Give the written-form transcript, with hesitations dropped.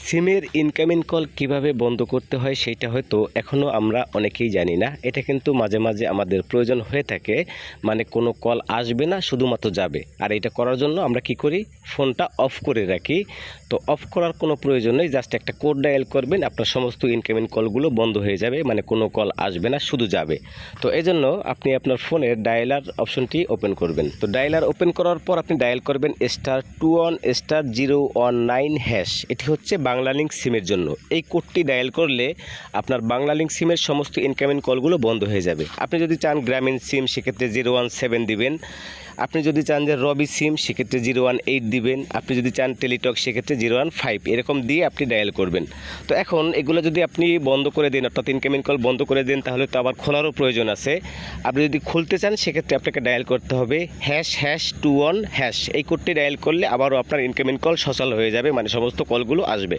সিমের incoming call কিভাবে বন্ধ করতে হয় সেইটা হয়তো এখনও আমরা অনেকেই জানি না। এটা কিন্তু মাঝে মাঝে আমাদের প্রয়োজন হয়ে থাকে, মানে কোনো কল আসবে না, শুধুমাত্র যাবে। আর এটা করার জন্য আমরা কি করি, ফোনটা অফ করে রাখি। তো অফ করার কোনো প্রয়োজন নেই, জাস্ট একটা কোড ডায়াল করবেন, আপনার সমস্ত ইনকামিং কলগুলো বন্ধ হয়ে যাবে, মানে কোনো কল আসবে না, শুধু যাবে। তো এই জন্য আপনি আপনার ফোনের ডায়ালার অপশনটি ওপেন করবেন। তো ডায়ালার ওপেন করার পর আপনি ডায়াল করবেন *21*019#। এটি হচ্ছে বাংলালিংক সিমের জন্য। এই কোডটি ডায়াল করলে আপনার বাংলালিংক সিমের সমস্ত ইনকামিং কলগুলো বন্ধ হয়ে যাবে। আপনি যদি চান গ্রামীণ সিম, সেক্ষেত্রে 017 দিবেন। আপনি যদি চান যে রবি সিম, সেক্ষেত্রে 018 দিবেন। আপনি যদি চান টেলিটক, সেক্ষেত্রে 015 এরকম দিয়ে আপনি ডায়াল করবেন। তো এখন এগুলো যদি আপনি বন্ধ করে দেন, অর্থাৎ ইনকামিং কল বন্ধ করে দেন, তাহলে তো আবার খোলারও প্রয়োজন আছে। আপনি যদি খুলতে চান, সেক্ষেত্রে আপনাকে ডায়াল করতে হবে ##21#। এই কোডটি ডায়াল করলে আবারও আপনার ইনকামিং কল সচল হয়ে যাবে, মানে সমস্ত কলগুলো আসবে।